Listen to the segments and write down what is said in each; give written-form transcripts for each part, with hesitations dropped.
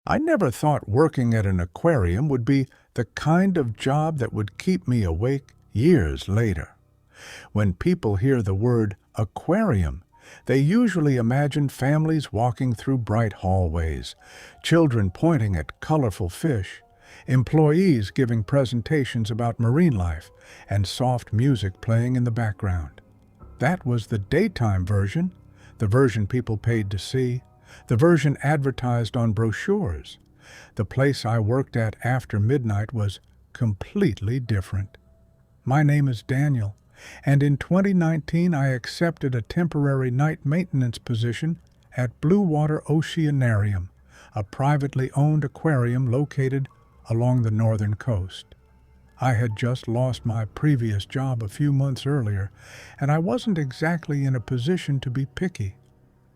I never thought working at an aquarium would be the kind of job that would keep me awake years later. When people hear the word aquarium, they usually imagine families walking through bright hallways, children pointing at colorful fish, employees giving presentations about marine life, and soft music playing in the background. That was the daytime version, the version people paid to see, the version advertised on brochures. The place I worked at after midnight was completely different. My name is Daniel, and in 2019 I accepted a temporary night maintenance position at Blue Water Oceanarium, a privately owned aquarium located along the northern coast. I had just lost my previous job a few months earlier, and I wasn't exactly in a position to be picky.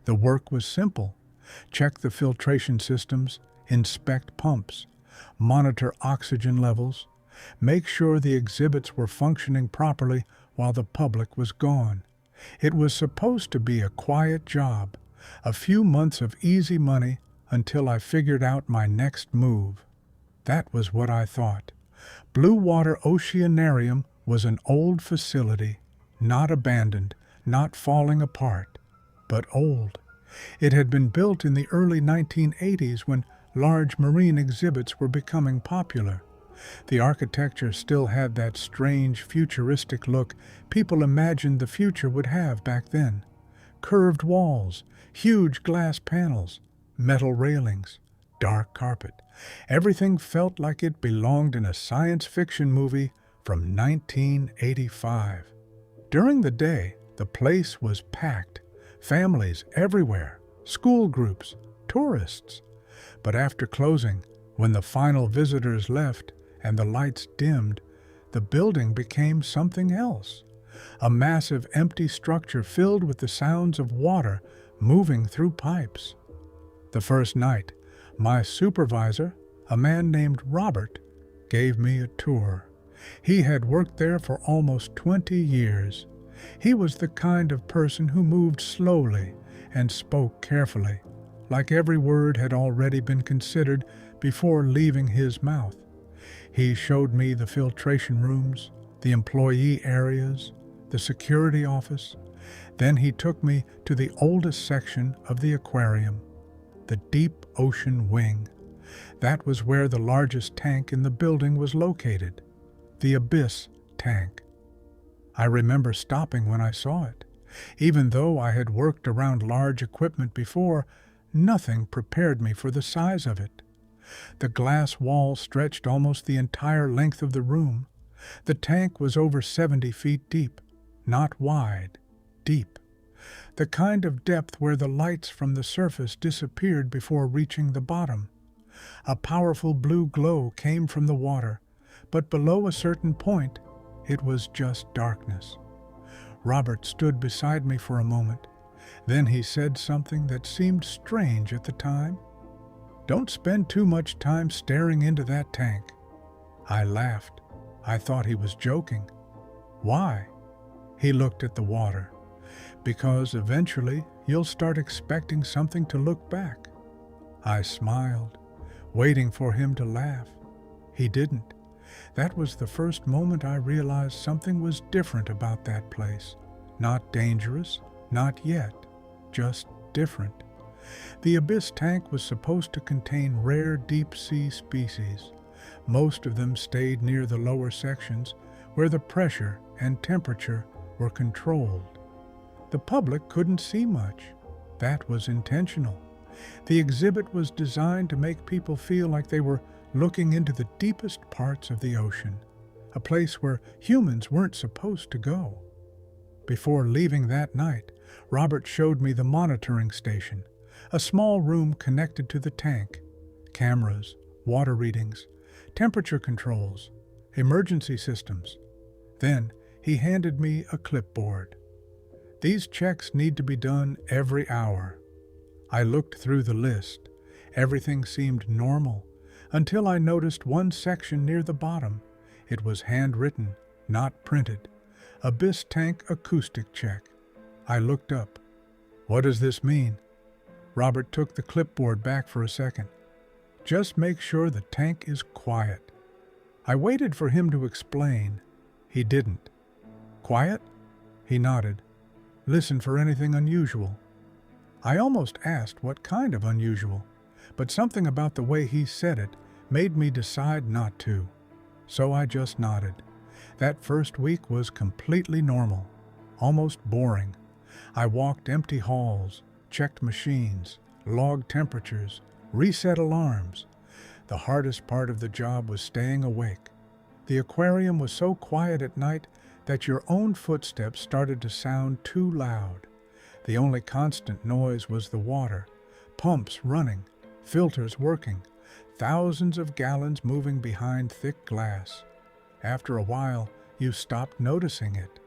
The work was simple. Check the filtration systems, inspect pumps, monitor oxygen levels, make sure the exhibits were functioning properly while the public was gone. It was supposed to be a quiet job, a few months of easy money until I figured out my next move. That was what I thought. Blue Water Oceanarium was an old facility, not abandoned, not falling apart, but old. It had been built in the early 1980s when large marine exhibits were becoming popular. The architecture still had that strange, futuristic look people imagined the future would have back then. Curved walls, huge glass panels, metal railings, dark carpet. Everything felt like it belonged in a science fiction movie from 1985. During the day, the place was packed. Families everywhere, school groups, tourists. But after closing, when the final visitors left and the lights dimmed, the building became something else. A massive empty structure filled with the sounds of water moving through pipes. The first night, my supervisor, a man named Robert, gave me a tour. He had worked there for almost 20 years. He was the kind of person who moved slowly and spoke carefully, like every word had already been considered before leaving his mouth. He showed me the filtration rooms, the employee areas, the security office. Then he took me to the oldest section of the aquarium, the deep ocean wing. That was where the largest tank in the building was located, the abyss tank. I remember stopping when I saw it. Even though I had worked around large equipment before, nothing prepared me for the size of it. The glass wall stretched almost the entire length of the room. The tank was over 70 feet deep, not wide, deep. The kind of depth where the lights from the surface disappeared before reaching the bottom. A powerful blue glow came from the water, but below a certain point, it was just darkness. Robert stood beside me for a moment. Then he said something that seemed strange at the time. "Don't spend too much time staring into that tank." I laughed. I thought he was joking. "Why?" He looked at the water. "Because eventually you'll start expecting something to look back." I smiled, waiting for him to laugh. He didn't. That was the first moment I realized something was different about that place. Not dangerous, not yet, just different. The abyss tank was supposed to contain rare deep-sea species. Most of them stayed near the lower sections, where the pressure and temperature were controlled. The public couldn't see much. That was intentional. The exhibit was designed to make people feel like they were looking into the deepest parts of the ocean, a place where humans weren't supposed to go. Before leaving that night, Robert showed me the monitoring station, a small room connected to the tank. Cameras, water readings, temperature controls, emergency systems. Then he handed me a clipboard. "These checks need to be done every hour." I looked through the list. Everything seemed normal, until I noticed one section near the bottom. It was handwritten, not printed. Abyss tank acoustic check. I looked up. "What does this mean?" Robert took the clipboard back for a second. Just make sure the tank is quiet." I waited for him to explain. He didn't. "Quiet?" He nodded. "Listen for anything unusual." I almost asked what kind of unusual, but something about the way he said it made me decide not to. So I just nodded. That first week was completely normal, almost boring. I walked empty halls, checked machines, logged temperatures, reset alarms. The hardest part of the job was staying awake. The aquarium was so quiet at night that your own footsteps started to sound too loud. The only constant noise was the water, pumps running, filters working, thousands of gallons moving behind thick glass. After a while, you stopped noticing it,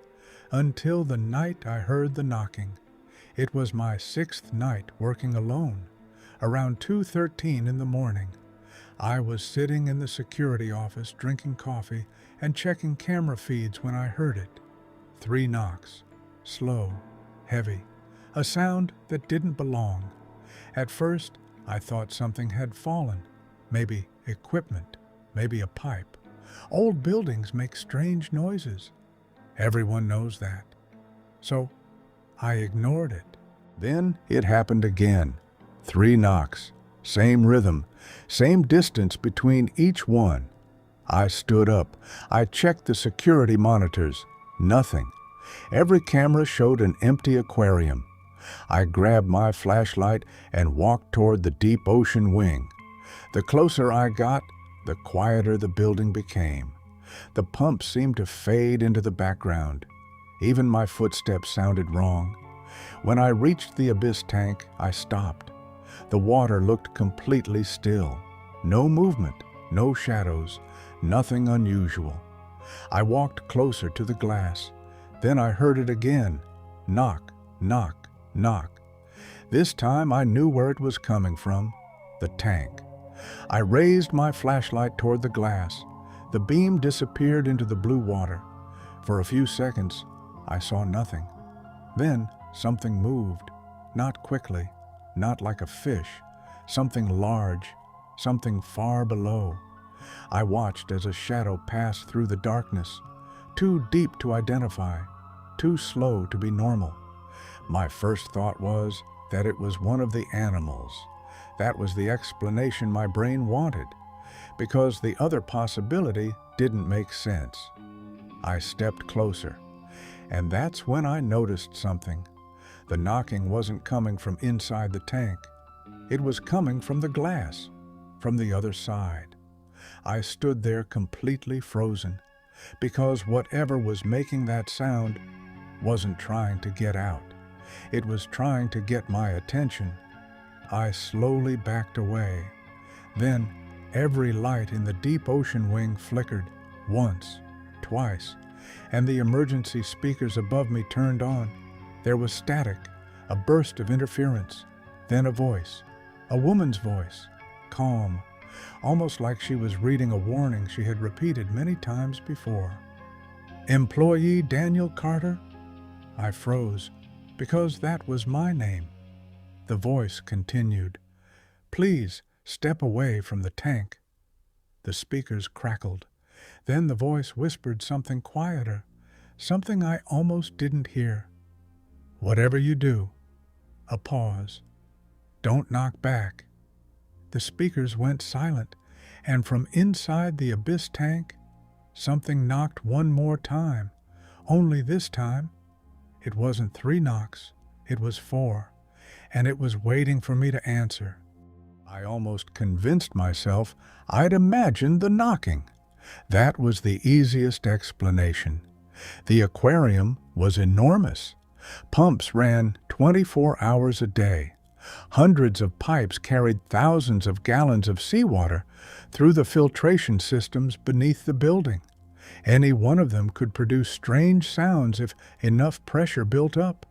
until the night I heard the knocking. It was my 6th night working alone. Around 2:13 in the morning, I was sitting in the security office drinking coffee and checking camera feeds when I heard it. 3 knocks, slow, heavy, a sound that didn't belong. At first, I thought something had fallen, maybe equipment, maybe a pipe. Old buildings make strange noises. Everyone knows that. So I ignored it. Then it happened again. 3 knocks, same rhythm, same distance between each one. I stood up. I checked the security monitors. Nothing. Every camera showed an empty aquarium. I grabbed my flashlight and walked toward the deep ocean wing. The closer I got, the quieter the building became. The pumps seemed to fade into the background. Even my footsteps sounded wrong. When I reached the abyss tank, I stopped. The water looked completely still. No movement, no shadows, nothing unusual. I walked closer to the glass. Then I heard it again. Knock, knock, knock. This time I knew where it was coming from. The tank. I raised my flashlight toward the glass. The beam disappeared into the blue water. For a few seconds, I saw nothing. Then something moved. Not quickly, not like a fish. Something large, something far below. I watched as a shadow passed through the darkness. Too deep to identify, too slow to be normal. My first thought was that it was one of the animals. That was the explanation my brain wanted, because the other possibility didn't make sense. I stepped closer, and that's when I noticed something. The knocking wasn't coming from inside the tank. It was coming from the glass, from the other side. I stood there completely frozen, because whatever was making that sound wasn't trying to get out. It was trying to get my attention. I slowly backed away. Then every light in the deep ocean wing flickered, once, twice, and the emergency speakers above me turned on. There was static, a burst of interference, then a voice, a woman's voice, calm, almost like she was reading a warning she had repeated many times before. "Employee Daniel Carter?" I froze, because that was my name. The voice continued, "Please step away from the tank." The speakers crackled. Then the voice whispered something quieter, something I almost didn't hear. "Whatever you do," a pause, "don't knock back." The speakers went silent, and from inside the abyss tank, something knocked one more time. Only this time, it wasn't 3 knocks, it was 4, and it was waiting for me to answer. I almost convinced myself I'd imagined the knocking. That was the easiest explanation. The aquarium was enormous. Pumps ran 24 hours a day. Hundreds of pipes carried thousands of gallons of seawater through the filtration systems beneath the building. Any one of them could produce strange sounds if enough pressure built up.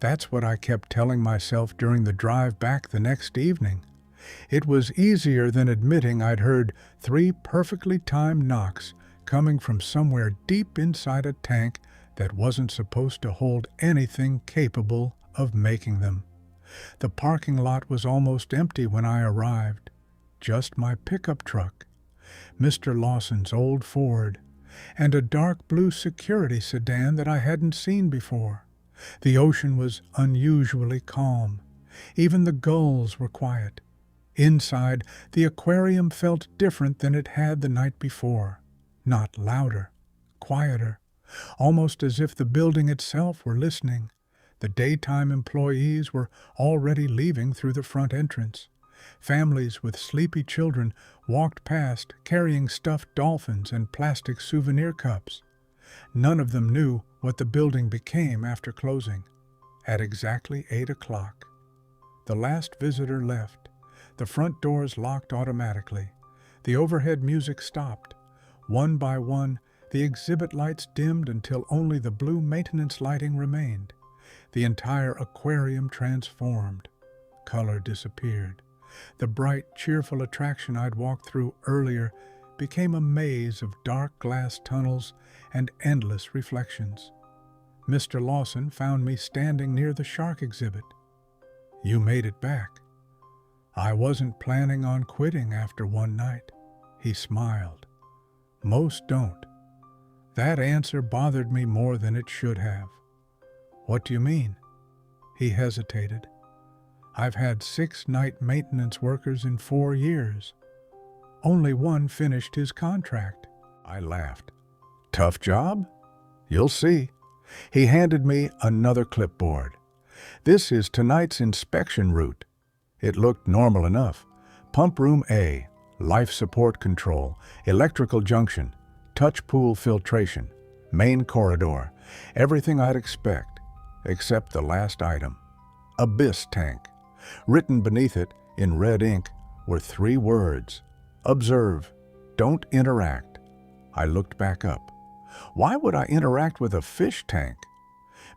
That's what I kept telling myself during the drive back the next evening. It was easier than admitting I'd heard 3 perfectly timed knocks coming from somewhere deep inside a tank that wasn't supposed to hold anything capable of making them. The parking lot was almost empty when I arrived. just my pickup truck, Mr. Lawson's old Ford, and a dark blue security sedan that I hadn't seen before. The ocean was unusually calm. Even the gulls were quiet. Inside, the aquarium felt different than it had the night before. Not louder, quieter, almost as if the building itself were listening. The daytime employees were already leaving through the front entrance. Families with sleepy children walked past carrying stuffed dolphins and plastic souvenir cups. None of them knew what the building became after closing. At exactly 8 o'clock, the last visitor left. The front doors locked automatically. The overhead music stopped. One by one, the exhibit lights dimmed until only the blue maintenance lighting remained. The entire aquarium transformed. Color disappeared. The bright, cheerful attraction I'd walked through earlier became a maze of dark glass tunnels and endless reflections. Mr. Lawson found me standing near the shark exhibit. "You made it back." "I wasn't planning on quitting after one night," he smiled. "Most don't." That answer bothered me more than it should have. "What do you mean?" He hesitated. "I've had 6 night maintenance workers in 4 years. Only one finished his contract." I laughed. "Tough job? You'll see." He handed me another clipboard. "This is tonight's inspection route." It looked normal enough. Pump room A, life support control, electrical junction, touch pool filtration, main corridor, everything I'd expect, except the last item. Abyss tank. Written beneath it, in red ink, were 3 words. Observe. Don't interact. I looked back up. Why would I interact with a fish tank?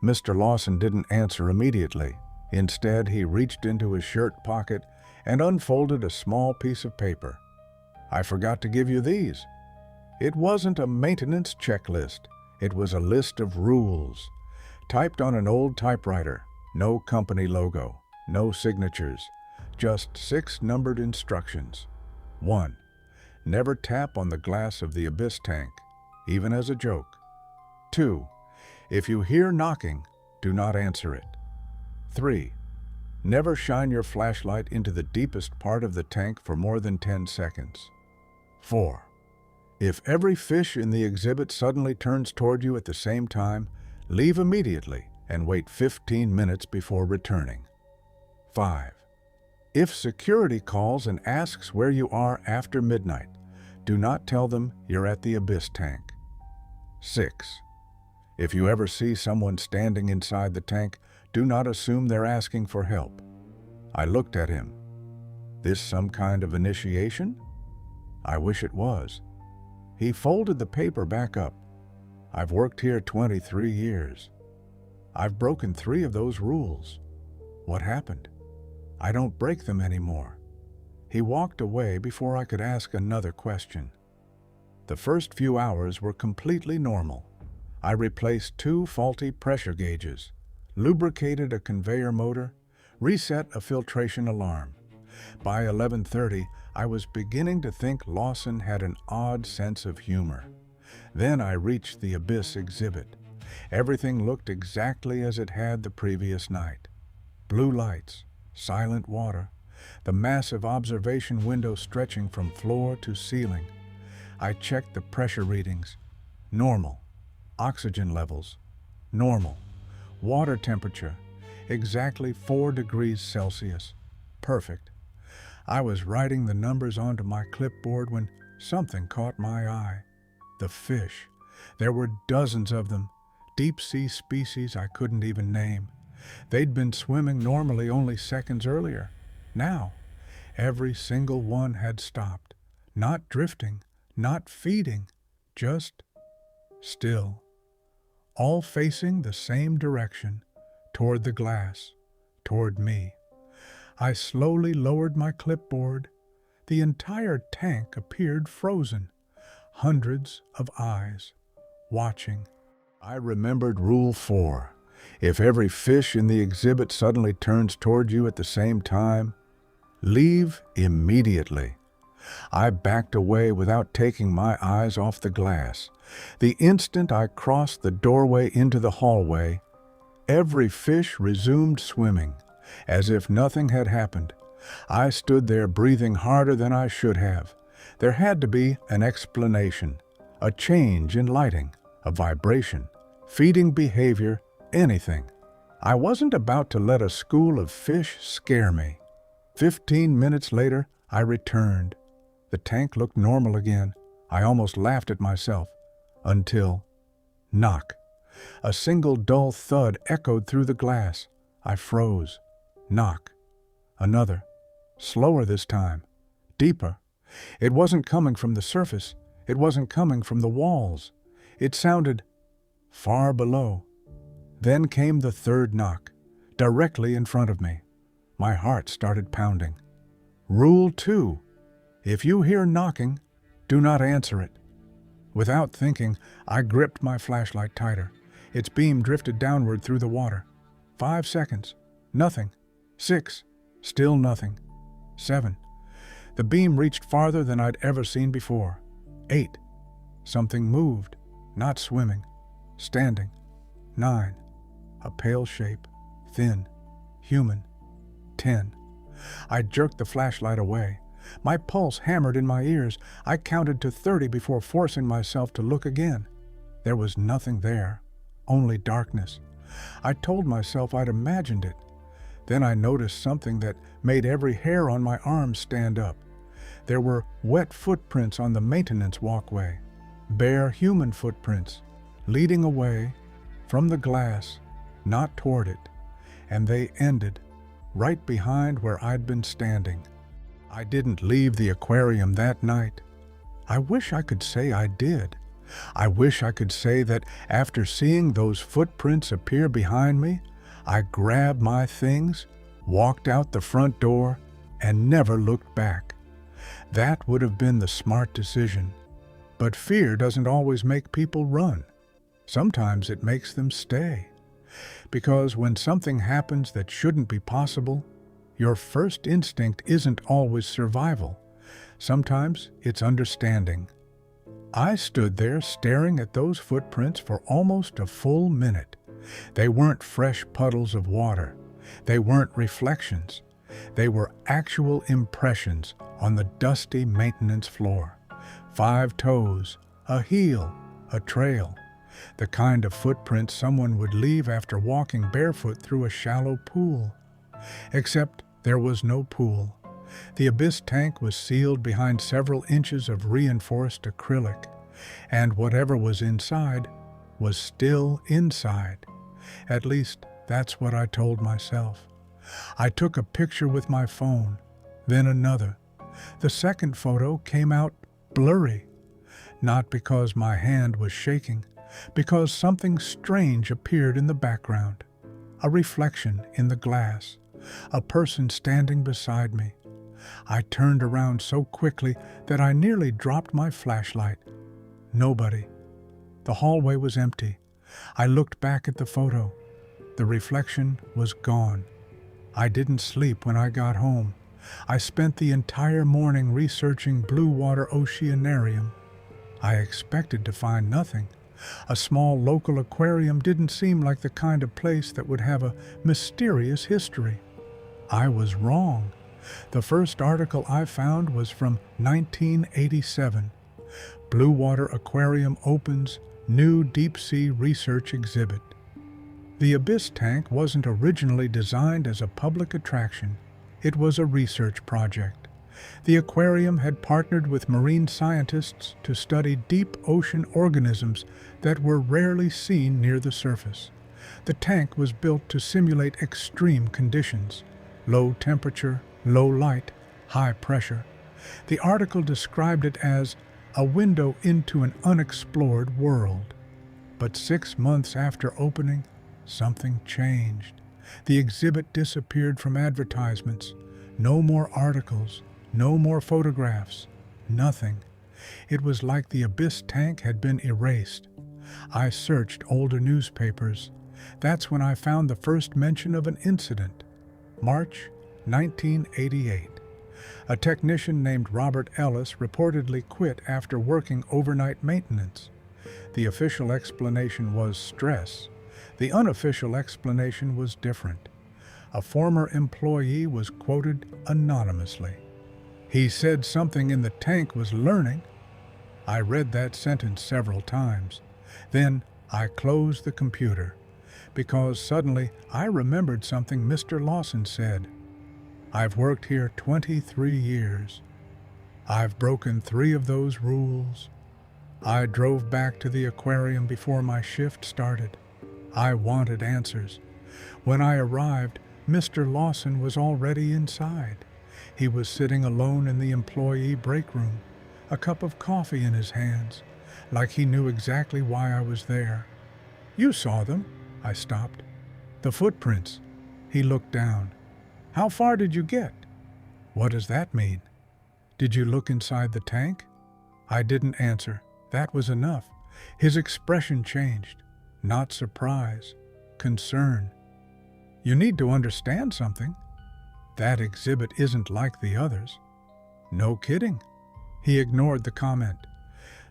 Mr. Lawson didn't answer immediately. Instead, he reached into his shirt pocket and unfolded a small piece of paper. "I forgot to give you these." It wasn't a maintenance checklist. It was a list of rules, typed on an old typewriter. No company logo, no signatures, just 6 numbered instructions. 1. Never tap on the glass of the abyss tank, even as a joke. 2. If you hear knocking, do not answer it. 3. Never shine your flashlight into the deepest part of the tank for more than 10 seconds. 4. If every fish in the exhibit suddenly turns toward you at the same time, leave immediately and wait 15 minutes before returning. 5. If security calls and asks where you are after midnight, do not tell them you're at the abyss tank. 6. If you ever see someone standing inside the tank, do not assume they're asking for help. I looked at him. This some kind of initiation? I wish it was. He folded the paper back up. I've worked here 23 years. I've broken 3 of those rules. What happened? I don't break them anymore. He walked away before I could ask another question. The first few hours were completely normal. I replaced 2 faulty pressure gauges, lubricated a conveyor motor, reset a filtration alarm. By 11:30, I was beginning to think Lawson had an odd sense of humor. Then I reached the Abyss exhibit. Everything looked exactly as it had the previous night. Blue lights, silent water, the massive observation window stretching from floor to ceiling. I checked the pressure readings. Normal. Oxygen levels. Normal. Water temperature. Exactly 4 degrees Celsius. Perfect. I was writing the numbers onto my clipboard when something caught my eye. The fish. There were dozens of them. Deep-sea species I couldn't even name. They'd been swimming normally only seconds earlier. Now, every single one had stopped. Not drifting, not feeding, just still. All facing the same direction, toward the glass, toward me. I slowly lowered my clipboard. The entire tank appeared frozen. Hundreds of eyes, watching. I remembered Rule 4. If every fish in the exhibit suddenly turns toward you at the same time, leave immediately. I backed away without taking my eyes off the glass. The instant I crossed the doorway into the hallway, every fish resumed swimming, as if nothing had happened. I stood there breathing harder than I should have. There had to be an explanation, a change in lighting, a vibration, feeding behavior, anything. I wasn't about to let a school of fish scare me. 15 minutes later, I returned. The tank looked normal again. I almost laughed at myself. Until... knock. A single dull thud echoed through the glass. I froze. Knock. Another. Slower this time. Deeper. It wasn't coming from the surface. It wasn't coming from the walls. It sounded far below. Then came the third knock, directly in front of me. My heart started pounding. Rule 2. If you hear knocking, do not answer it. Without thinking, I gripped my flashlight tighter. Its beam drifted downward through the water. 5 seconds. Nothing. 6. Still nothing. 7. The beam reached farther than I'd ever seen before. 8. Something moved, not swimming, standing. 9. A pale shape, thin, human. 10. I jerked the flashlight away. My pulse hammered in my ears. I counted to 30 before forcing myself to look again. There was nothing there, only darkness. I told myself I'd imagined it. Then I noticed something that made every hair on my arm stand up. There were wet footprints on the maintenance walkway, bare human footprints, leading away from the glass, not toward it, and they ended right behind where I'd been standing. I didn't leave the aquarium that night. I wish I could say I did. I wish I could say that after seeing those footprints appear behind me, I grabbed my things, walked out the front door, and never looked back. That would have been the smart decision. But fear doesn't always make people run. Sometimes it makes them stay. Because when something happens that shouldn't be possible, your first instinct isn't always survival. Sometimes it's understanding. I stood there staring at those footprints for almost a full minute. They weren't fresh puddles of water. They weren't reflections. They were actual impressions on the dusty maintenance floor. 5 toes, a heel, a trail. The kind of footprints someone would leave after walking barefoot through a shallow pool. Except there was no pool. The abyss tank was sealed behind several inches of reinforced acrylic, and whatever was inside was still inside. At least, that's what I told myself. I took a picture with my phone, then another. The second photo came out blurry, not because my hand was shaking, because something strange appeared in the background. A reflection in the glass, a person standing beside me. I turned around so quickly that I nearly dropped my flashlight. Nobody. The hallway was empty. I looked back at the photo. The reflection was gone. I didn't sleep when I got home. I spent the entire morning researching blue water oceanarium. I expected to find nothing. A small local aquarium didn't seem like the kind of place that would have a mysterious history. I was wrong. The first article I found was from 1987. Blue Water Aquarium opens new deep-sea research exhibit. The Abyss tank wasn't originally designed as a public attraction. It was a research project. The aquarium had partnered with marine scientists to study deep ocean organisms that were rarely seen near the surface. The tank was built to simulate extreme conditions: low temperature, low light, high pressure. The article described it as a window into an unexplored world. But 6 months after opening, something changed. The exhibit disappeared from advertisements. No more articles, no more photographs, nothing. It was like the Abyss tank had been erased. I searched older newspapers. That's when I found the first mention of an incident. March 1988. A technician named Robert Ellis reportedly quit after working overnight maintenance. The official explanation was stress. The unofficial explanation was different. A former employee was quoted anonymously. He said something in the tank was learning. I read that sentence several times. Then I closed the computer because suddenly I remembered something Mr. Lawson said. I've worked here 23 years. I've broken 3 of those rules. I drove back to the aquarium before my shift started. I wanted answers. When I arrived, Mr. Lawson was already inside. He was sitting alone in the employee break room, a cup of coffee in his hands, like he knew exactly why I was there. You saw them, I stopped. The footprints. He looked down. How far did you get? What does that mean? Did you look inside the tank? I didn't answer. That was enough. His expression changed. Not surprise, concern. You need to understand something. That exhibit isn't like the others. No kidding. He ignored the comment.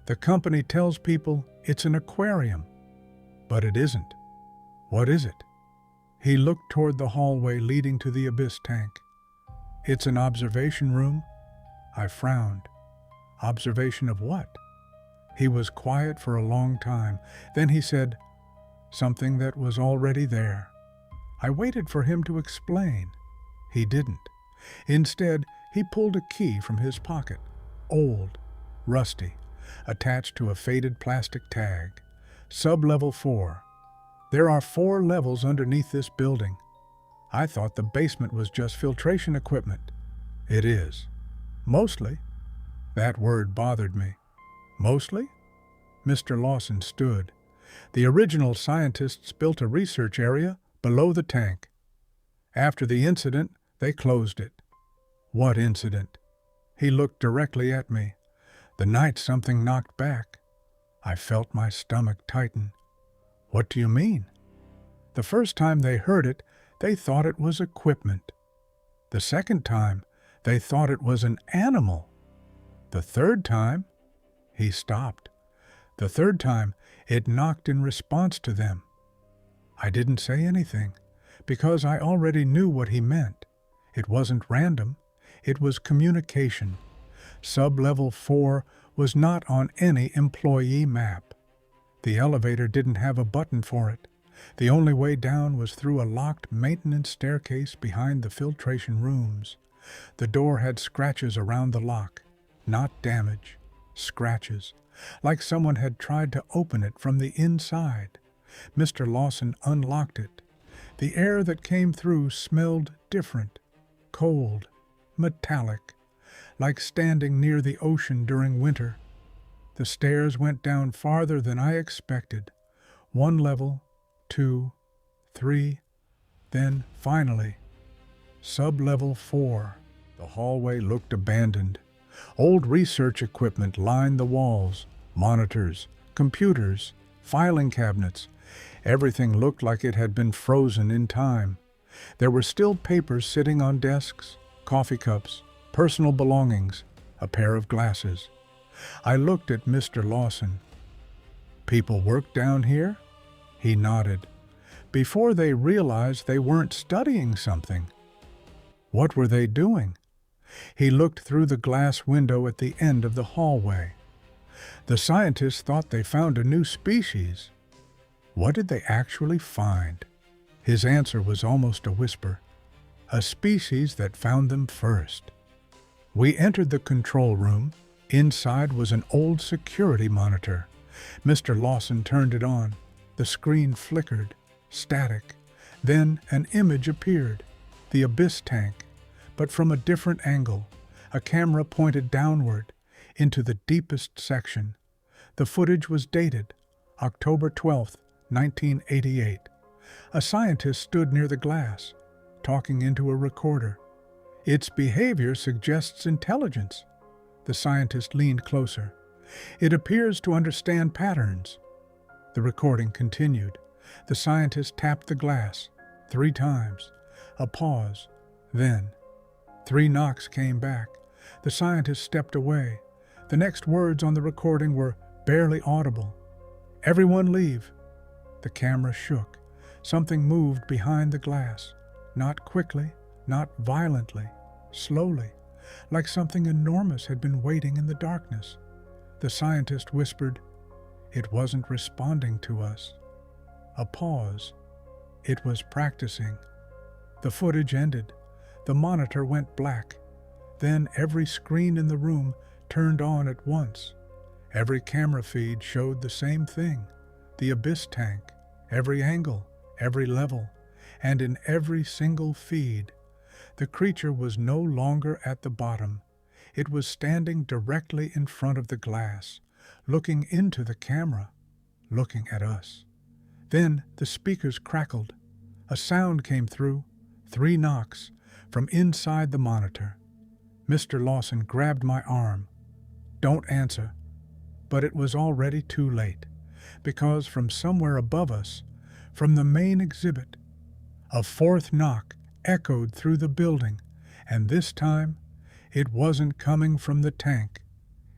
The company tells people it's an aquarium, but it isn't. What is it? He looked toward the hallway leading to the abyss tank. It's an observation room. I frowned. Observation of what? He was quiet for a long time. Then he said, something that was already there. I waited for him to explain. He didn't. Instead, he pulled a key from his pocket, old, rusty, attached to a faded plastic tag. Sub-level 4. There are 4 levels underneath this building. I thought the basement was just filtration equipment. It is. Mostly. That word bothered me. Mostly? Mr. Lawson stood. The original scientists built a research area below the tank. After the incident, they closed it. What incident? He looked directly at me. The night something knocked back. I felt my stomach tighten. What do you mean? The first time they heard it, they thought it was equipment. The second time, they thought it was an animal. The third time, he stopped. The third time, it knocked in response to them. I didn't say anything, because I already knew what he meant. It wasn't random. It was communication. Sub-level 4 was not on any employee map. The elevator didn't have a button for it. The only way down was through a locked maintenance staircase behind the filtration rooms. The door had scratches around the lock. Not damage. Scratches. Like someone had tried to open it from the inside. Mr. Lawson unlocked it. The air that came through smelled different. Cold. Metallic. Like standing near the ocean during winter. The stairs went down farther than I expected. 1 level, 2, 3, then finally, sub-level 4. The hallway looked abandoned. Old research equipment lined the walls, monitors, computers, filing cabinets. Everything looked like it had been frozen in time. There were still papers sitting on desks, coffee cups, personal belongings, a pair of glasses. I looked at Mr. Lawson. People work down here? He nodded. Before they realized they weren't studying something. What were they doing? He looked through the glass window at the end of the hallway. The scientists thought they found a new species. What did they actually find? His answer was almost a whisper. A species that found them first. We entered the control room. Inside was an old security monitor. Mr. Lawson turned it on. The screen flickered, static. Then an image appeared, the abyss tank, but from a different angle. A camera pointed downward, into the deepest section. The footage was dated, October 12th, 1988. A scientist stood near the glass, talking into a recorder. Its behavior suggests intelligence. The scientist leaned closer. It appears to understand patterns. The recording continued. The scientist tapped the glass 3 times. A pause. Then, 3 knocks came back. The scientist stepped away. The next words on the recording were barely audible. "Everyone leave." The camera shook. Something moved behind the glass. Not quickly, not violently, slowly, like something enormous had been waiting in the darkness. The scientist whispered, "It wasn't responding to us." A pause. It was practicing. The footage ended. The monitor went black. Then every screen in the room turned on at once. Every camera feed showed the same thing, the abyss tank, every angle, every level, and in every single feed, the creature was no longer at the bottom. It was standing directly in front of the glass, looking into the camera, looking at us. Then the speakers crackled. A sound came through, 3 knocks, from inside the monitor. Mr. Lawson grabbed my arm. "Don't answer." But it was already too late, because from somewhere above us, from the main exhibit, a 4th knock echoed through the building, and this time it wasn't coming from the tank.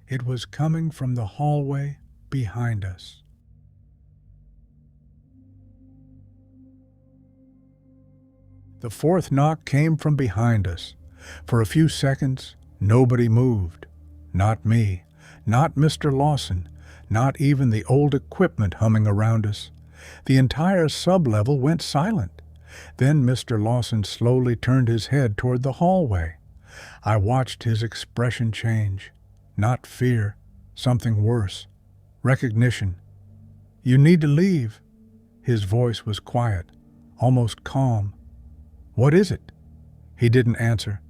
It was coming from the hallway behind us. The 4th knock came from behind us. For a few seconds, nobody moved. Not me, not Mr. Lawson, not even the old equipment humming around us. The entire sub-level went silent. Then Mr. Lawson slowly turned his head toward the hallway. I watched his expression change. Not fear, something worse. Recognition. "You need to leave." His voice was quiet, almost calm. "What is it?" He didn't answer.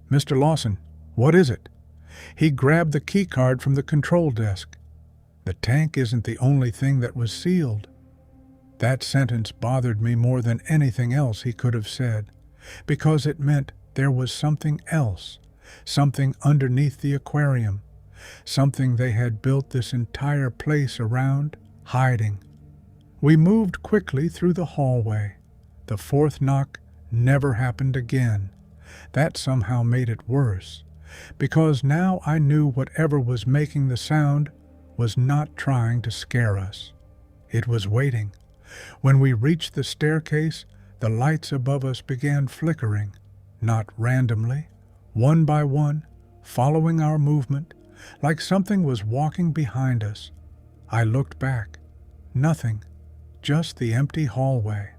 "Mr. Lawson, what is it?" He grabbed the key card from the control desk. "The tank isn't the only thing that was sealed." That sentence bothered me more than anything else he could have said, because it meant there was something else, something underneath the aquarium, something they had built this entire place around, hiding. We moved quickly through the hallway. The 4th knock never happened again. That somehow made it worse, because now I knew whatever was making the sound was not trying to scare us. It was waiting. When we reached the staircase, the lights above us began flickering, not randomly, one by one, following our movement, like something was walking behind us. I looked back. Nothing, just the empty hallway.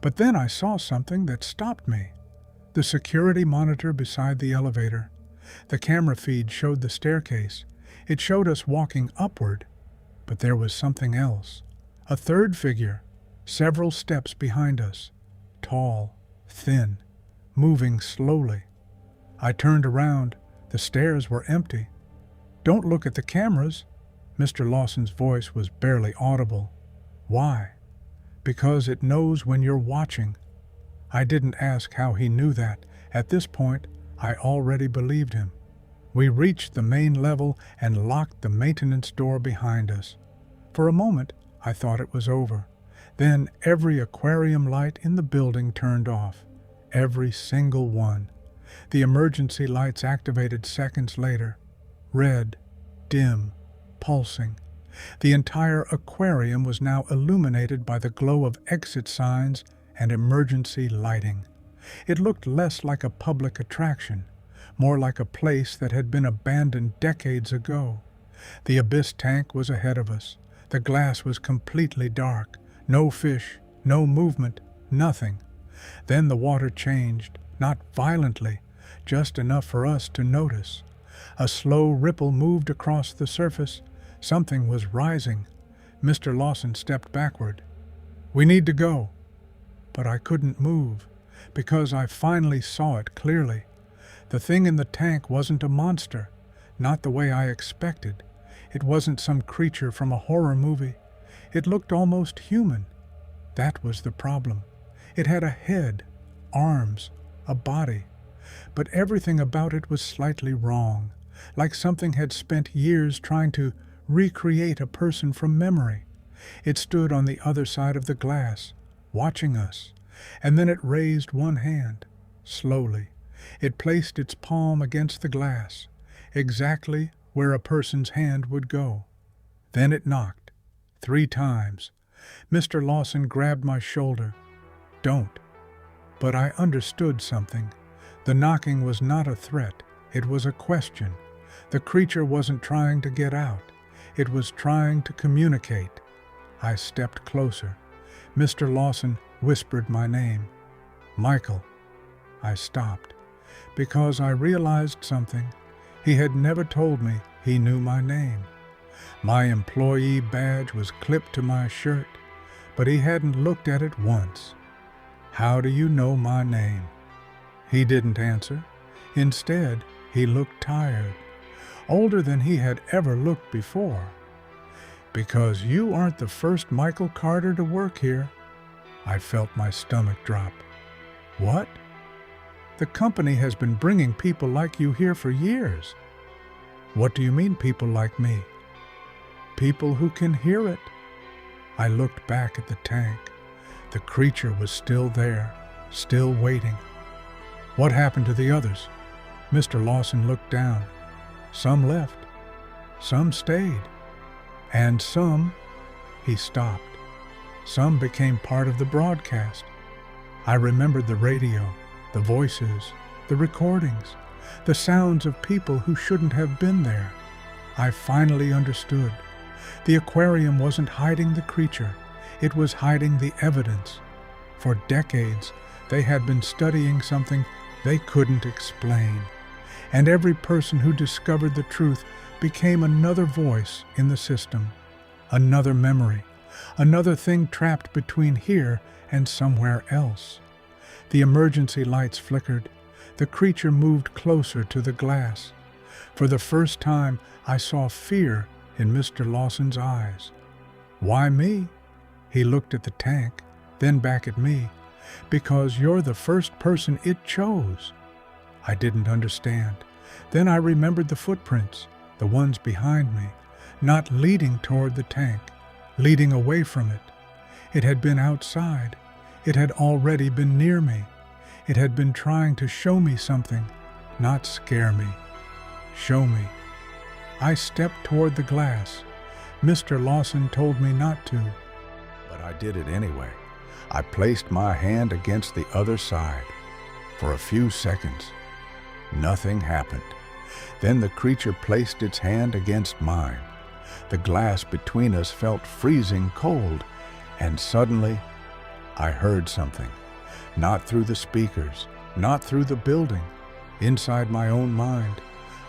But then I saw something that stopped me. The security monitor beside the elevator. The camera feed showed the staircase. It showed us walking upward. But there was something else. A 3rd figure, several steps behind us. Tall, thin, moving slowly. I turned around. The stairs were empty. "Don't look at the cameras." Mr. Lawson's voice was barely audible. "Why?" "Because it knows when you're watching." I didn't ask how he knew that. At this point, I already believed him. We reached the main level and locked the maintenance door behind us. For a moment, I thought it was over. Then every aquarium light in the building turned off. Every single one. The emergency lights activated seconds later. Red, dim, pulsing. The entire aquarium was now illuminated by the glow of exit signs and emergency lighting. It looked less like a public attraction, more like a place that had been abandoned decades ago. The abyss tank was ahead of us. The glass was completely dark. No fish, no movement, nothing. Then the water changed, not violently, just enough for us to notice. A slow ripple moved across the surface. Something was rising. Mr. Lawson stepped backward. "We need to go." But I couldn't move, because I finally saw it clearly. The thing in the tank wasn't a monster, not the way I expected. It wasn't some creature from a horror movie. It looked almost human. That was the problem. It had a head, arms, a body. But everything about it was slightly wrong, like something had spent years trying to recreate a person from memory. It stood on the other side of the glass, watching us, and then it raised one hand, slowly. It placed its palm against the glass, exactly where a person's hand would go. Then it knocked, 3 times. Mr. Lawson grabbed my shoulder. "Don't." But I understood something. The knocking was not a threat. It was a question. The creature wasn't trying to get out. It was trying to communicate. I stepped closer. Mr. Lawson whispered my name. "Michael." I stopped, because I realized something. He had never told me he knew my name. My employee badge was clipped to my shirt, but he hadn't looked at it once. "How do you know my name?" He didn't answer. Instead, he looked tired, older than he had ever looked before. "Because you aren't the first Michael Carter to work here." I felt my stomach drop. "What?" "The company has been bringing people like you here for years." "What do you mean, people like me?" "People who can hear it." I looked back at the tank. The creature was still there, still waiting. "What happened to the others?" Mr. Lawson looked down. "Some left. Some stayed. And some—" He stopped. "Some became part of the broadcast." I remembered the radio, the voices, the recordings, the sounds of people who shouldn't have been there. I finally understood. The aquarium wasn't hiding the creature. It was hiding the evidence. For decades, they had been studying something they couldn't explain. And every person who discovered the truth became another voice in the system, another memory, another thing trapped between here and somewhere else. The emergency lights flickered. The creature moved closer to the glass. For the first time, I saw fear in Mr. Lawson's eyes. "Why me?" He looked at the tank, then back at me. "Because you're the first person it chose." I didn't understand. Then I remembered the footprints, the ones behind me, not leading toward the tank, leading away from it. It had been outside. It had already been near me. It had been trying to show me something, not scare me. Show me. I stepped toward the glass. Mr. Lawson told me not to. But I did it anyway. I placed my hand against the other side. For a few seconds, nothing happened. Then the creature placed its hand against mine. The glass between us felt freezing cold, and suddenly I heard something. Not through the speakers, not through the building, inside my own mind.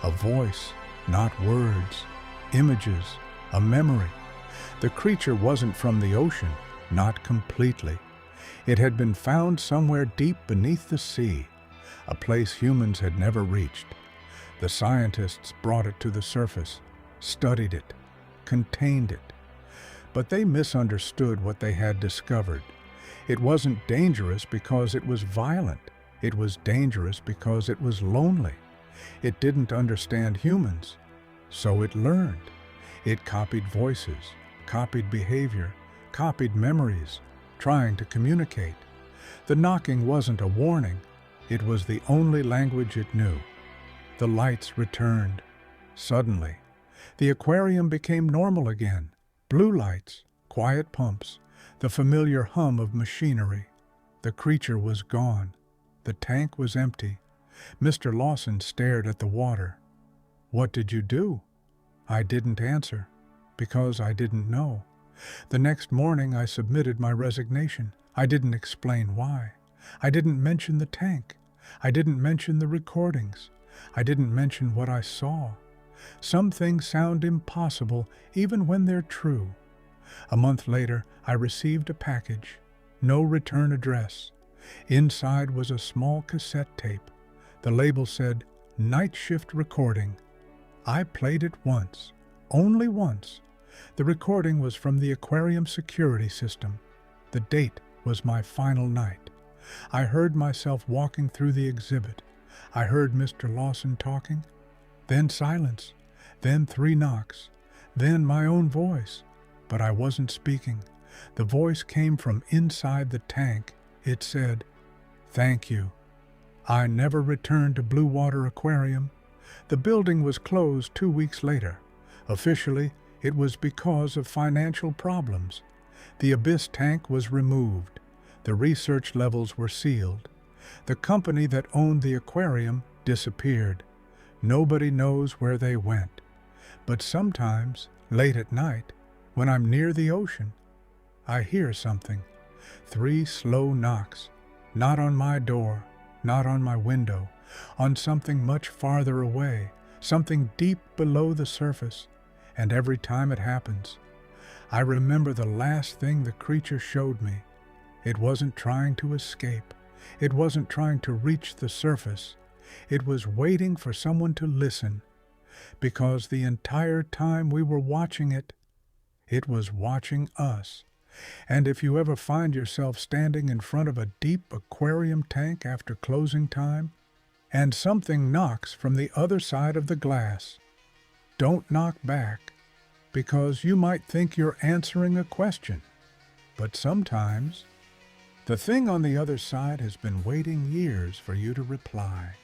A voice, not words, images, a memory. The creature wasn't from the ocean, not completely. It had been found somewhere deep beneath the sea, a place humans had never reached. The scientists brought it to the surface, studied it, contained it. But they misunderstood what they had discovered. It wasn't dangerous because it was violent. It was dangerous because it was lonely. It didn't understand humans, so it learned. It copied voices, copied behavior, copied memories, trying to communicate. The knocking wasn't a warning. It was the only language it knew. The lights returned. Suddenly, the aquarium became normal again. Blue lights, quiet pumps, the familiar hum of machinery. The creature was gone. The tank was empty. Mr. Lawson stared at the water. "What did you do?" I didn't answer, because I didn't know. The next morning I submitted my resignation. I didn't explain why. I didn't mention the tank. I didn't mention the recordings. I didn't mention what I saw. Some things sound impossible even when they're true. A month later, I received a package. No return address. Inside was a small cassette tape. The label said, "Night Shift Recording." I played it once. Only once. The recording was from the aquarium security system. The date was my final night. I heard myself walking through the exhibit. I heard Mr. Lawson talking. Then silence. Then 3 knocks. Then my own voice. But I wasn't speaking. The voice came from inside the tank. It said, "Thank you." I never returned to Blue Water Aquarium. The building was closed 2 weeks later. Officially, it was because of financial problems. The abyss tank was removed. The research levels were sealed. The company that owned the aquarium disappeared. Nobody knows where they went. But sometimes, late at night, when I'm near the ocean, I hear something. 3 slow knocks, not on my door, not on my window, on something much farther away, something deep below the surface. And every time it happens, I remember the last thing the creature showed me. It wasn't trying to escape. It wasn't trying to reach the surface. It was waiting for someone to listen, because the entire time we were watching it, it was watching us. And if you ever find yourself standing in front of a deep aquarium tank after closing time, and something knocks from the other side of the glass, don't knock back, because you might think you're answering a question. But sometimes, the thing on the other side has been waiting years for you to reply.